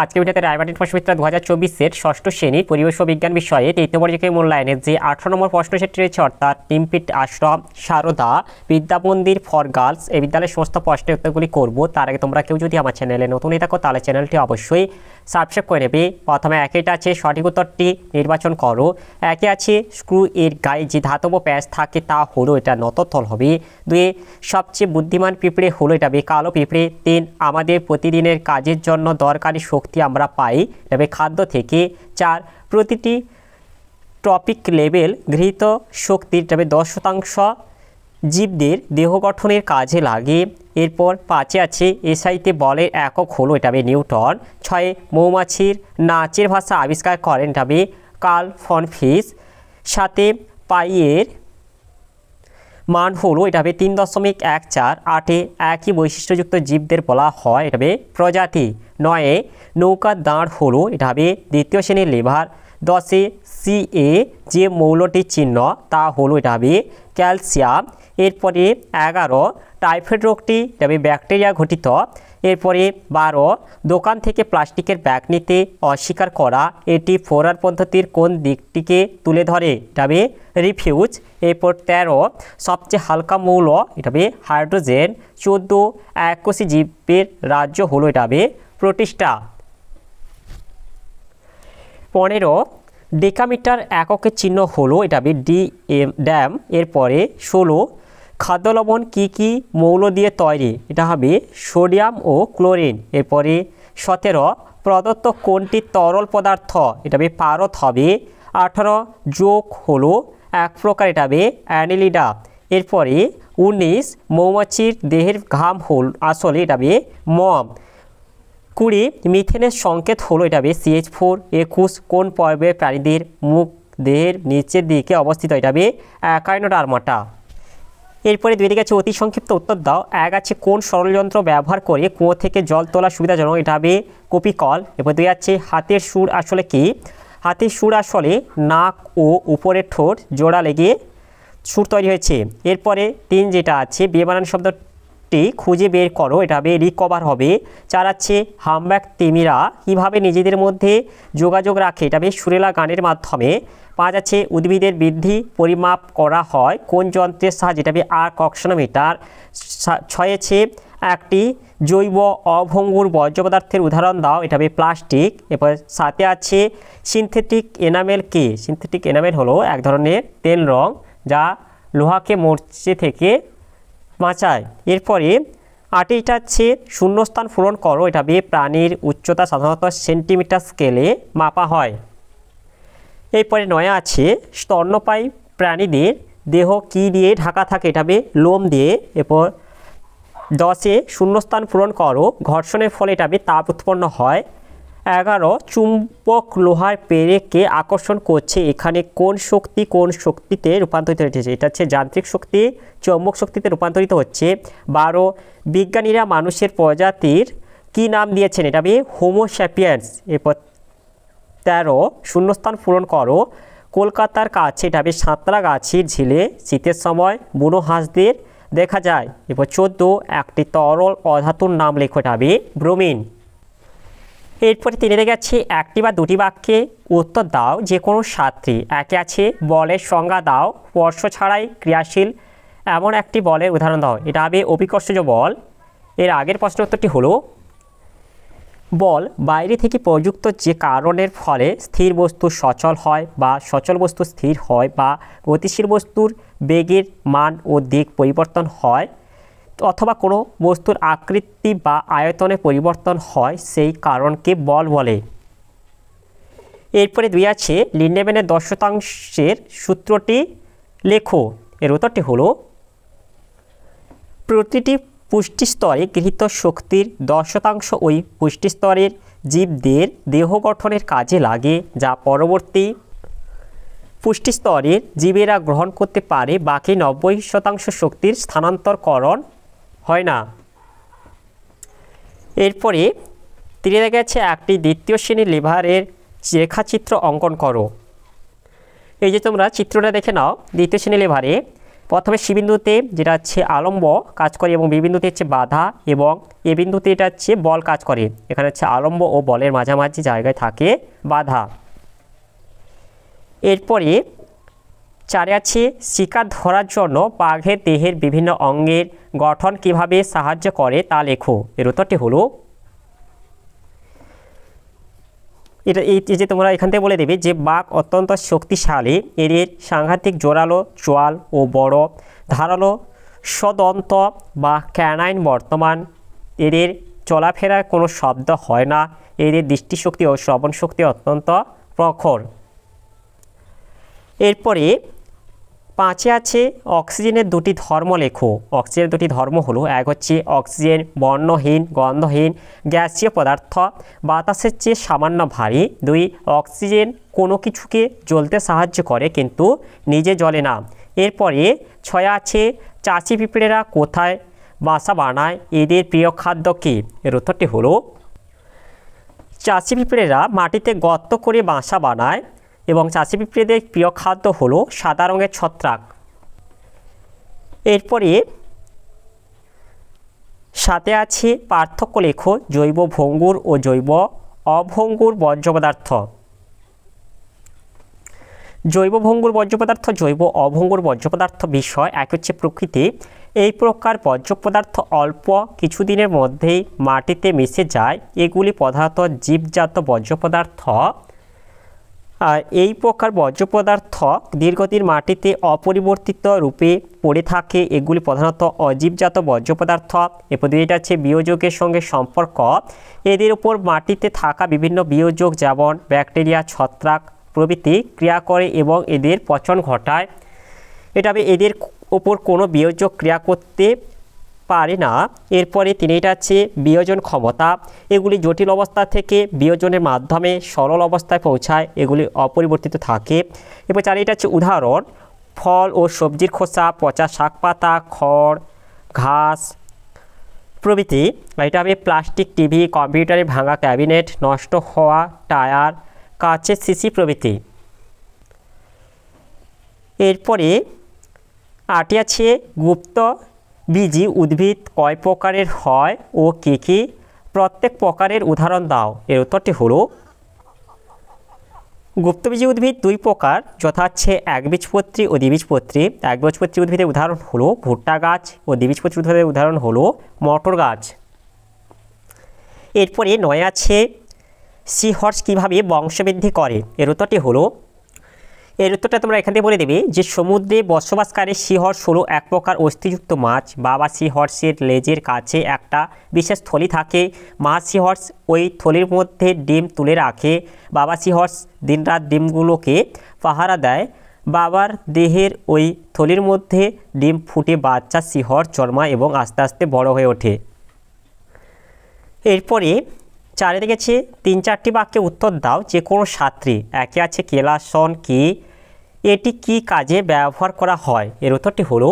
আজকে ভিডিওতে রায়বাটির প্রশ্নবিচিত্রা 2024-এর ষষ্ঠ শ্রেণীর পরিবেশ ও বিজ্ঞান বিষয়ে তৃতীয় পর্যায়ে মূল্যায়নের যে 18 নম্বর প্রশ্ন সেটি রয়েছে, অর্থাৎ টিমপিট আশ্রম, সারদা বিদ্যা মন্দির ফর গার্লস এই বিদ্যালয়ের সমস্ত প্রশ্নের উত্তরগুলি করব। তার আগে তোমরা কেউ যদি আমার চ্যানেলে নতুন হয়ে থাকো তাহলে চ্যানেলটি অবশ্যই সাবস্ক্রাইব করে নেবে। প্রথমে একেটা আছে সঠিক উত্তরটি নির্বাচন করো। একে আছে স্ক্রু এর গায়ে যে ধাতব প্যাঁচ থাকে তা হলো, এটা নততল হবে। 2 সবচেয়ে বুদ্ধিমান পিঁপড়ে হলো, এটা কালো পিঁপড়ে। 3 আমাদের প্রতিদিনের কাজের জন্য দরকারি শক্তি আমরা পাই, এটা খাদ্য থেকে। 4 প্রতিটি টপিক লেভেল গৃহীত শক্তির 10% জীবদের দেহ গঠনের কাজে লাগে। এরপর 5 আছে এসআইতে বলের একক হলো, এটা নিউটন। 6 মৌমাছির নাচের ভাষা আবিষ্কার করেন, এটা কার্ল ফন ফিশ। 7 পাইয়ের মান হলো, এটা 3.14। 8 একই বৈশিষ্ট্যযুক্ত জীবদের বলা হয়, এটা প্রজাতি। 9 নৌকার দাঁড় হলো, এটা দ্বিতীয় শ্রেণীর লিভার। 10 সিএ যে মৌলটির চিহ্ন তা হলো, এটা ক্যালসিয়াম। এরপরে 11 টাইফয়েড রোগটি ব্যাকটেরিয়া ঘটিত। এরপরে 12 দোকান থেকে প্লাস্টিকের ব্যাগ নিতে অস্বীকার করা, এটি ফোরার পদ্ধতির কোন দিকটিকে তুলে ধরে, এটা রিফিউজ। এরপর 13 সবচেয়ে হালকা মৌল, এটা হাইড্রোজেন। 14 এককোষী জীবের রাজ্য হলো, এটা প্রোটিস্টা। 15 ডেকামিটার এককের চিহ্ন হলো, এটা ড্যাম। এরপরে 16 খাদ্য লবণ কী কী মৌল দিয়ে তৈরি, এটা হবে সোডিয়াম ও ক্লোরিন। এরপরে 17 প্রদত্ত কোনটি তরল পদার্থ, এটা পারদ হবে। 18 যোগ হলো এক প্রকার, এটা অ্যানিলিডা। এরপরে 19 মৌমাছির দেহের ঘাম হল আসলে, এটা মম। 20 মিথেনের সংকেত হলো, এটা CH4। 21 কোন পর্বের প্রাণীদের মুখ দেহের নিচের দিকে অবস্থিত, এটা অ্যাকাইনোডার্মাটা। এরপরে 2 দিকে আছে অতি সংক্ষিপ্ত উত্তর দাও। 1 আছে কোন সরলযন্ত্র ব্যবহার করে কুয়ো থেকে জল তোলা সুবিধাজনক, এটা কপিকল। এরপর 2 আছে হাতের সুর আসলে কি, হাতের সুর আসলে নাক ও উপরের ঠোঁট জোড়া লেগে সুর তৈরি হয়েছে। এরপরে 3 যেটা আছে বেমানান শব্দটি খুঁজে বের করো, এটা রিকভার হবে। 4 আছে হামব্যাক তিমিরা কীভাবে নিজেদের মধ্যে যোগাযোগ রাখে, এটা সুরেলা গানের মাধ্যমে। 5 আছে উদ্ভিদের বৃদ্ধি পরিমাপ করা হয় কোন যন্ত্রের সাহায্যে, এটা আর্ক অক্সিনোমিটার। 6 আছে একটি জৈব অভঙ্গুর বর্জ্য পদার্থের উদাহরণ দাও, এটা প্লাস্টিক। এরপর 7 আছে সিনথেটিক এনামেল কি, সিনথেটিক এনামেল হলো এক ধরনের তেল রং যা লোহাকে মরচে থেকে বাঁচায়। এরপরে 8 আছে শূন্যস্থান পূরণ করো, এটা প্রাণীর উচ্চতা সাধারণত সেন্টিমিটার স্কেলে মাপা হয়। এরপরে 9 আছে স্তন্যপায়ী প্রাণীদের দেহ কি দিয়ে ঢাকা থাকে, এটা লোম দিয়ে। এরপর 10 শূন্যস্থান পূরণ করো, ঘর্ষণের ফলে এটা তাপ উৎপন্ন হয়। 11 চুম্বক লোহার পেরেককে আকর্ষণ করছে, এখানে কোন শক্তি কোন শক্তিতে রূপান্তরিত হচ্ছে, এটা হচ্ছে যান্ত্রিক শক্তি চৌম্বক শক্তিতে রূপান্তরিত হচ্ছে। 12 বিজ্ঞানীরা মানুষের প্রজাতির কি নাম দিয়েছেন, এটা হোমো স্যাপিয়েন্স। এরপর 13 শূন্যস্থান পূরণ করো, কলকাতার কাছে এটা সাঁতরাগাছির ঝিলে শীতের সময় বুনো হাঁসদের দেখা যায়। এরপর 14 একটি তরল অধাতুর নাম লেখো, এটা ব্রোমিন। এরপরে 3 গেছে একটি বা দুটি বাক্যে উত্তর দাও যে কোনো 7টি। 1 আছে বলের সংজ্ঞা দাও, স্পর্শ ছাড়াই ক্রিয়াশীল এমন একটি বলের উদাহরণ দাও, এটা অভিকর্ষজ বল। এর আগের প্রশ্ন উত্তরটি হলো বল বাইরে থেকে প্রযুক্ত যে কারণের ফলে স্থির বস্তু সচল হয় বা সচল বস্তু স্থির হয় বা গতিশীল বস্তুর বেগের মান ও দিক পরিবর্তন হয় অথবা কোনো বস্তুর আকৃতি বা আয়তনে পরিবর্তন হয়, সেই কারণকে বল বলে। এরপরে 2 আছে লিন্ডেম্যানের 10% সূত্রটি লেখো, এর উত্তরটি হলো প্রতিটি পুষ্টিস্তরে গৃহীত শক্তির 10% ওই পুষ্টিস্তরের জীবদের দেহ গঠনের কাজে লাগে, যা পরবর্তী পুষ্টিস্তরের জীবেরা গ্রহণ করতে পারে, বাকি 90% শক্তির স্থানান্তরকরণ হয় না। এরপরে 3 গেছে একটি দ্বিতীয় শ্রেণীর লিভারের রেখাচিত্র অঙ্কন করো। এই যে তোমরা চিত্রটা দেখে নাও, দ্বিতীয় শ্রেণীর লিভারে প্রথমে সি বিন্দুতে যেটা হচ্ছে আলম্ব কাজ করে এবং বি বিন্দুতে হচ্ছে বাধা এবং এ বিন্দুতে এটা হচ্ছে বল কাজ করে। এখানে হচ্ছে আলম্ব ও বলের মাঝামাঝি জায়গায় থাকে বাধা। এরপরে 4 আছে শিকার ধরার জন্য বাঘের দেহের বিভিন্ন অঙ্গের গঠন কিভাবে সাহায্য করে তা লেখো। এর উত্তরটি হলো এটা এই যে তোমরা এখান থেকে বলে দেবে যে বাঘ অত্যন্ত শক্তিশালী, এদের সাংঘাতিক জোরালো চোয়াল ও বড় ধারালো সদন্ত বা ক্যানাইন বর্তমান, এদের চলাফেরার কোনো শব্দ হয় না, এদের দৃষ্টিশক্তি ও শ্রবণ শক্তি অত্যন্ত প্রখর। এরপরে 5 আছে অক্সিজেনের 2টি ধর্ম লেখো। অক্সিজেনের 2টি ধর্ম হলো, এক হচ্ছে অক্সিজেন বর্ণহীন গন্ধহীন গ্যাসীয় পদার্থ, বাতাসের চেয়ে সামান্য ভারী। 2 অক্সিজেন কোনো কিছুকে জ্বলতে সাহায্য করে কিন্তু নিজে জ্বলে না। এরপরে 6 আছে চাষি পিঁপড়েরা কোথায় বাসা বানায়, এদের প্রিয় খাদ্য কী। এর উত্তরটি হলো চাষি পিঁপড়েরা মাটিতে গর্ত করে বাসা বানায় এবং চাষি পিঁপড়েদের প্রিয় খাদ্য হলো সাদা রঙের ছত্রাক। এরপরে 7 আছে পার্থক্য লেখো জৈব ভঙ্গুর ও জৈব অভঙ্গুর বর্জ্য পদার্থ। জৈব ভঙ্গুর বর্জ্য পদার্থ জৈব অভঙ্গুর বর্জ্য পদার্থ বিষয় এক হচ্ছে প্রকৃতি। এই প্রকার বর্জ্য পদার্থ অল্প কিছুদিনের মধ্যেই মাটিতে মিশে যায়, এগুলি প্রধানত জীবজাত বর্জ্য পদার্থ। আর এই প্রকার বর্জ্য পদার্থ দীর্ঘদিন মাটিতে অপরিবর্তিত রূপে পড়ে থাকে, এগুলি প্রধানত অজীবজাত বর্জ্য পদার্থ। এরপর এটা হচ্ছে বিয়োজকের সঙ্গে সম্পর্ক, এদের উপর মাটিতে থাকা বিভিন্ন বিয়োজক যেমন ব্যাকটেরিয়া ছত্রাক প্রভৃতি ক্রিয়া করে এবং এদের পচন ঘটায়। এটা এদের ওপর কোনো বিয়োজক ক্রিয়া করতে পারে না। এরপরে এটা হচ্ছে বিয়োজন ক্ষমতা, এগুলি জটিল অবস্থা থেকে বিয়োজনের মাধ্যমে সরল অবস্থায় পৌঁছায়, এগুলি অপরিবর্তিত থাকে। এরপর 4 এটা হচ্ছে উদাহরণ, ফল ও সবজির খোসা, পচা শাক পাতা, খড় ঘাস প্রভৃতি। এটা হবে প্লাস্টিক, টিভি, কম্পিউটারের ভাঙা ক্যাবিনেট, নষ্ট হওয়া টায়ার, কাচের শিশি প্রভৃতি। এরপরে 8 আছে গুপ্ত বীজি উদ্ভিদ কয় প্রকারের হয় ও কী কী, প্রত্যেক প্রকারের উদাহরণ দাও। এর উত্তরটি হলো গুপ্তবীজি উদ্ভিদ 2 প্রকার, যথা হচ্ছে একবীজপত্রী ও দ্বিবীজপত্রী। একবীজপত্রী উদ্ভিদের উদাহরণ হলো ভুট্টা গাছ ও দ্বিবীজপত্রী উদ্ভিদের উদাহরণ হলো মটর গাছ। এরপরে 9 আছে সি হর্স কীভাবে বংশবৃদ্ধি করে। এর উত্তরটি হলো, এর উত্তরটা তোমরা এখান থেকে বলে দেবে যে সমুদ্রে বসবাসকারী সি হর্স হলো এক প্রকার অস্থিযুক্ত মাছ। বাবা সি হর্সের লেজের কাছে একটা বিশেষ থলি থাকে, মা সি হর্স ওই থলির মধ্যে ডিম তুলে রাখে। বাবা সি হর্স দিনরাত ডিমগুলোকে পাহারা দেয়, বাবার দেহের ওই থলির মধ্যে ডিম ফুটে বাচ্চা সি হর্স জন্মায় এবং আস্তে আস্তে বড় হয়ে ওঠে। এরপরে 4 গেছে 3-4টি বাক্যে উত্তর দাও যে কোনো 7টি। 1 আছে কেলাসন কি, এটি কি কাজে ব্যবহার করা হয়। এর উত্তরটি হলো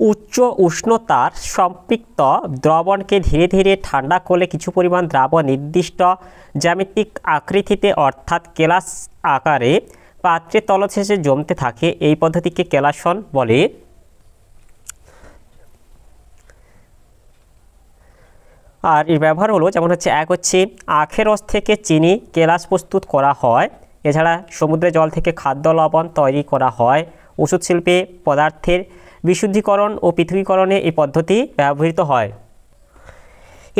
উচ্চ উষ্ণতার সম্পৃক্ত দ্রবণকে ধীরে ধীরে ঠান্ডা করলে কিছু পরিমাণ দ্রাবণ নির্দিষ্ট জ্যামিতিক আকৃতিতে অর্থাৎ কেলাস আকারে পাত্রের তলদেশে জমতে থাকে, এই পদ্ধতিকে কেলাসন বলে। আর এর ব্যবহার হলো যেমন হচ্ছে 1 হচ্ছে আখের রস থেকে চিনি কেলাস প্রস্তুত করা হয়। এছাড়া সমুদ্রের জল থেকে খাদ্য লবণ তৈরি করা হয়। ওষুধ শিল্পে পদার্থের বিশুদ্ধীকরণ ও পৃথকীকরণে এই পদ্ধতি ব্যবহৃত হয়।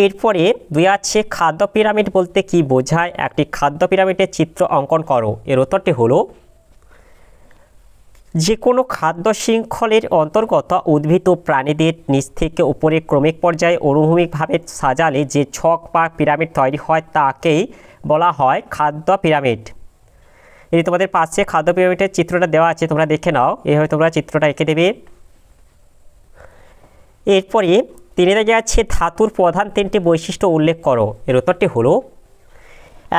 এরপরে 2 আছে খাদ্য পিরামিড বলতে কি বোঝায়, একটি খাদ্য পিরামিডের চিত্র অঙ্কন করো। এর উত্তরটি হলো যে কোনো খাদ্য শৃঙ্খলের অন্তর্গত উদ্ভিদ ও প্রাণীদের নিচ থেকে উপরে ক্রমিক পর্যায়ে অনুভূমিকভাবে সাজালে যে ছক বা পিরামিড তৈরি হয় তাকেই বলা হয় খাদ্য পিরামিড। এই তোমাদের পাশে খাদ্য পিরামিডের চিত্রটা দেওয়া আছে, তোমরা দেখে নাও, এইভাবে তোমরা চিত্রটা এঁকে দেবে। এরপরে 3 আছে ধাতুর প্রধান 3টি বৈশিষ্ট্য উল্লেখ করো। এর উত্তরটি হলো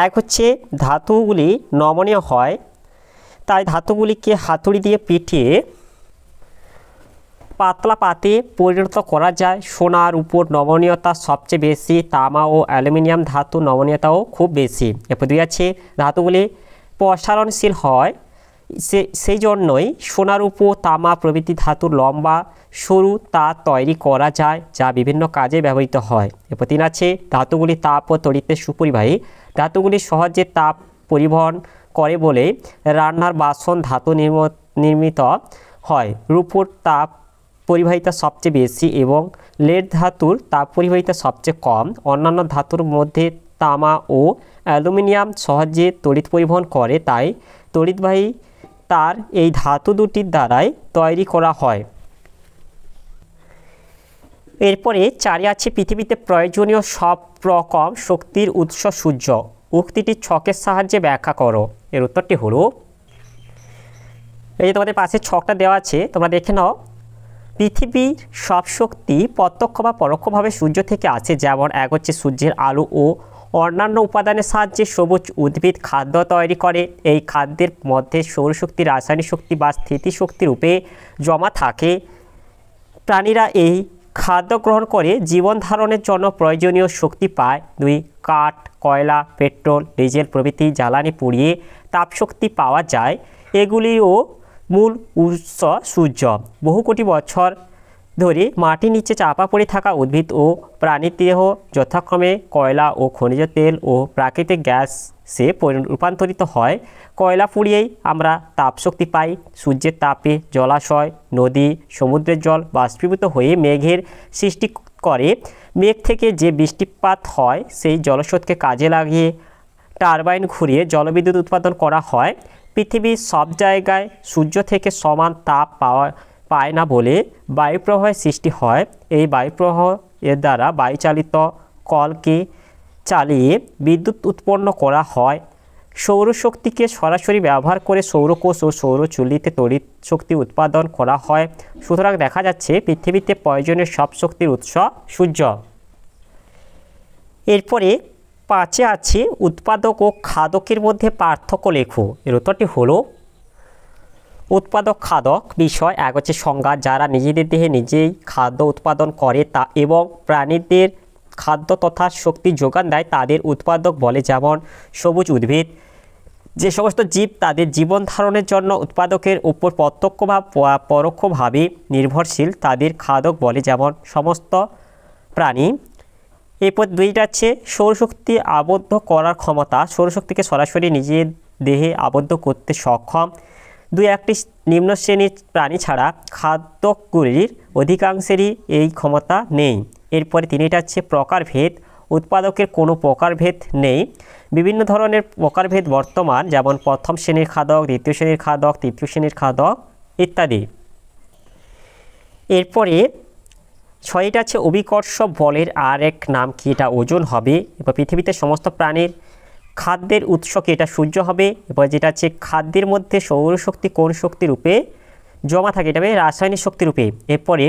1 হচ্ছে ধাতুগুলি নমনীয় হয়, তাই ধাতুগুলিকে হাতুড়ি দিয়ে পিটিয়ে পাতলা পাতে পরিণত করা যায়। সোনার উপর নমনীয়তা সবচেয়ে বেশি, তামা ও অ্যালুমিনিয়াম ধাতু নমনীয়তাও খুব বেশি। এরপর 2 আছে ধাতুগুলি প্রসারণশীল হয়, সেই জন্যই সোনা রূপ তামা প্রভৃতি ধাতুর লম্বা সরু তার তৈরি করা যায়, যা বিভিন্ন কাজে ব্যবহৃত হয়। এরপর 3 আছে ধাতুগুলি তাপ ও তড়িতে সুপরিবাহী। ধাতুগুলি সহজে তাপ পরিবহন করে বলে রান্নার বাসন ধাতু নির্মিত হয়। রূপোর তাপ পরিবাহিতা সবচেয়ে বেশি এবং লেড ধাতুর তাপ পরিবাহিতা সবচেয়ে কম। অন্যান্য ধাতুর মধ্যে তামা ও অ্যালুমিনিয়াম সহজে তড়িৎ পরিবহন করে, তাই তড়িৎবাহী তার এই ধাতু দুটির দ্বারাই তৈরি করা হয়। এরপরে 4 আছে পৃথিবীতে প্রয়োজনীয় সব রকম শক্তির উৎস সূর্য। উক্তিটি ছকের সাহায্যে ব্যাখ্যা করো। এর উত্তরটি হলো, এই যে তোমাদের পাশে ছকটা দেওয়া আছে, তোমরা দেখে নাও। পৃথিবীর সব শক্তি প্রত্যক্ষ বা পরোক্ষভাবে সূর্য থেকে আসে। যেমন 1 হচ্ছে সূর্যের আলো ও অন্যান্য উপাদানের সাহায্যে সবুজ উদ্ভিদ খাদ্য তৈরি করে। এই খাদ্যের মধ্যে সৌরশক্তি, রাসায়নিক শক্তি বা স্থিতিশক্তি রূপে জমা থাকে। প্রাণীরা এই খাদ্য গ্রহণ করে জীবন ধারণের জন্য প্রয়োজনীয় শক্তি পায়। 2 কাঠ, কয়লা, পেট্রোল, ডিজেল প্রভৃতি জ্বালানি পুড়িয়ে তাপশক্তি পাওয়া যায়। এগুলিও মূল উৎস সূর্য। বহু কোটি বছর ধরে মাটির নিচে চাপা পড়ে থাকা উদ্ভিদ ও প্রাণীর দেহ যথাক্রমে কয়লা ও খনিজ তেল ও প্রাকৃতিক গ্যাসে রূপান্তরিত হয়। কয়লা পুড়িয়েই আমরা তাপশক্তি পাই। সূর্যের তাপে জলাশয়, নদী, সমুদ্রের জল বাষ্পীভূত হয়ে মেঘের সৃষ্টি করে। মেঘ থেকে যে বৃষ্টিপাত হয় সেই জলস্রোতকে কাজে লাগিয়ে টারবাইন ঘুরিয়ে জলবিদ্যুৎ উৎপাদন করা হয়। পৃথিবীর সব জায়গায় সূর্য থেকে সমান তাপ পায় না বলে বায়ুপ্রবাহের সৃষ্টি হয়। এই বায়ুপ্রবাহ এর দ্বারা বায়ুচালিত কলকে চালিয়ে বিদ্যুৎ উৎপন্ন করা হয়। সৌরশক্তিকে সরাসরি ব্যবহার করে সৌরকোষ ও সৌরচুল্লিতে তড়িৎ শক্তি উৎপাদন করা হয়। সুতরাং দেখা যাচ্ছে পৃথিবীতে প্রয়োজনীয় সব শক্তির উৎস সূর্য। এরপরে 5 আছে উৎপাদক ও খাদকের মধ্যে পার্থক্য লেখো। এর উত্তরটি হলো, উৎপাদক খাদক বিষয় 1 হচ্ছে সংজ্ঞা। যারা নিজেদের দেহে নিজেই খাদ্য উৎপাদন করে তা এবং প্রাণীদের খাদ্য তথা শক্তি যোগান দেয় তাদের উৎপাদক বলে। যেমন সবুজ উদ্ভিদ। যে সমস্ত জীব তাদের জীবন ধারণের জন্য উৎপাদকের উপর প্রত্যক্ষ বা পরোক্ষভাবে নির্ভরশীল তাদের খাদক বলে, যেমন সমস্ত প্রাণী। এরপর 2 আছে সৌরশক্তি আবদ্ধ করার ক্ষমতা। সৌরশক্তিকে সরাসরি নিজের দেহে আবদ্ধ করতে সক্ষম। 2 একটি নিম্ন শ্রেণীর প্রাণী ছাড়া খাদ্যগুলির অধিকাংশেরই এই ক্ষমতা নেই। এরপরে 3 আছে প্রকারভেদ। উৎপাদকের কোনো প্রকারভেদ নেই। বিভিন্ন ধরনের প্রকারভেদ বর্তমান, যেমন প্রথম শ্রেণীর খাদক, দ্বিতীয় শ্রেণীর খাদক, তৃতীয় শ্রেণীর খাদক ইত্যাদি। এরপরে 6 আছে অভিকর্ষ বলের আর এক নাম কি? এটা ওজন হবে। এবার পৃথিবীতে সমস্ত প্রাণীর খাদ্যের উৎস কি? এটা সূর্য হবে। এবার যেটা আছে খাদ্যের মধ্যে সৌরশক্তি কোন শক্তি রূপে জমা থাকে? এটা হবে রাসায়নিক শক্তি রূপে। এরপরে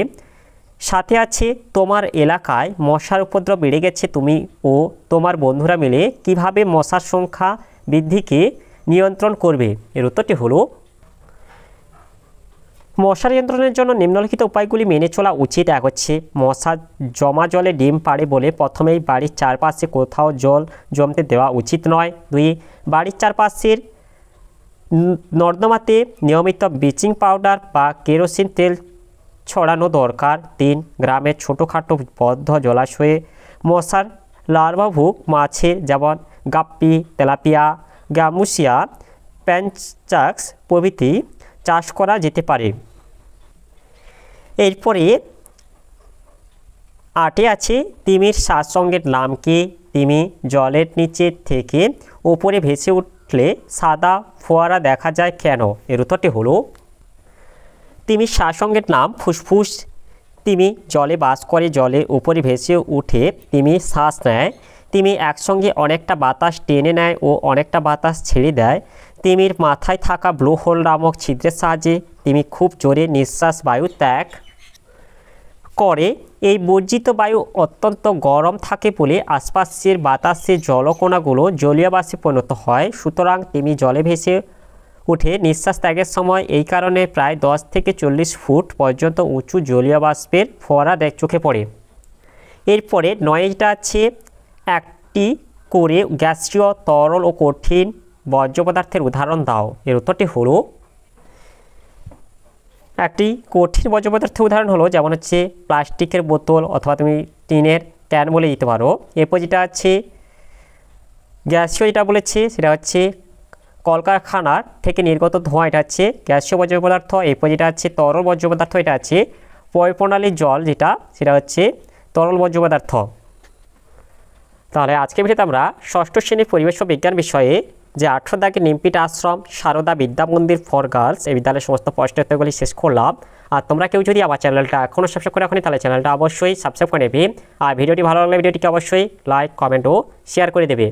7 আছে তোমার এলাকায় মশার উপদ্রব বেড়ে গেছে, তুমি ও তোমার বন্ধুরা মিলে কিভাবে মশার সংখ্যা বৃদ্ধিকে নিয়ন্ত্রণ করবে? এর উত্তরটি হলো, মশা নিয়ন্ত্রণের জন্য নিম্নলিখিত উপায়গুলি মেনে চলা উচিত। 1 হচ্ছে মশা জমা জলে ডিম পাড়ে বলে প্রথমেই বাড়ির চারপাশে কোথাও জল জমতে দেওয়া উচিত নয়। 2 বাড়ির চারপাশের নর্দমাতে নিয়মিত ব্লিচিং পাউডার বা কেরোসিন তেল ছড়ানো দরকার। 3 গ্রামের ছোটোখাটো বদ্ধ জলাশয়ে মশার লার্ভাভুক মাছের যেমন গাপ্পি, তেলাপিয়া, গ্যামুসিয়া, প্যাঞ্চাক্স প্রভৃতি চাষ করা যেতে পারে। এরপরে 8 আছে তিমির সারসংঘের নাম কি? তিমি জলের নিচে থেকে উপরে ভেসে উঠলে সাদা ফোয়ারা দেখা যায় কেন? এর উত্তরটি হলো, তিমির সারসংঘের নাম ফুসফুস। তিমি জলে বাস করে, জলে উপরে ভেসে উঠে তিমি শ্বাস নেয়। তিমি একসঙ্গে অনেকটা বাতাস টেনে নেয় ও অনেকটা বাতাস ছেড়ে দেয়। তিমির মাথায় থাকা ব্লো হোল নামক ছিদ্রের সাহায্যে তিমি খুব জোরে নিঃশ্বাস বায়ু ত্যাগ করে। এই বর্জিত বায়ু অত্যন্ত গরম থাকে বলে আশপাশের বাতাসের জলকণাগুলো জলীয় বাষ্পে পরিণত হয়। সুতরাং তিমি জলে ভেসে উঠে নিঃশ্বাস ত্যাগের সময় এই কারণে প্রায় 10 থেকে 40 ফুট পর্যন্ত উঁচু জলীয় বাষ্পের ফোয়ারা চোখে পড়ে। এরপরে 9 আছে একটি করে গ্যাসীয়, তরল ও কঠিন বর্জ্য পদার্থের উদাহরণ দাও। এর উত্তরটি হলো, একটি কঠিন বর্জ্য পদার্থের উদাহরণ হলো যেমন হচ্ছে প্লাস্টিকের বোতল অথবা তুমি টিনের ক্যান বলে দিতে পারো। এরপর যেটা আছে গ্যাসীয়, যেটা বলেছে সেটা হচ্ছে কলকারখানার থেকে নির্গত ধোঁয়া, এটা হচ্ছে গ্যাসীয় বর্জ্য পদার্থ। এরপর যেটা আছে তরল বর্জ্য পদার্থ, এটা আছে পয়ঃপ্রণালীর জল, সেটা হচ্ছে তরল বর্জ্য পদার্থ। তাহলে আজকে ভিডিওতে আমরা ষষ্ঠ শ্রেণীর পরিবেশ ও বিজ্ঞান বিষয়ে যে 18 দাগের নিমপিট আশ্রম সারদা বিদ্যা মন্দির ফর গার্লস এই বিদ্যালয়ের সমস্ত প্রশ্নের উত্তরগুলি শেষ করলাম। আর তোমরা কেউ যদি আমার চ্যানেলটা এখনও সাবস্ক্রাইব করে রাখোনি তাহলে চ্যানেলটা অবশ্যই সাবস্ক্রাইব করে নেবে। আর ভিডিওটি ভালো লাগলে ভিডিওটিকে অবশ্যই লাইক, কমেন্ট ও শেয়ার করে দেবে।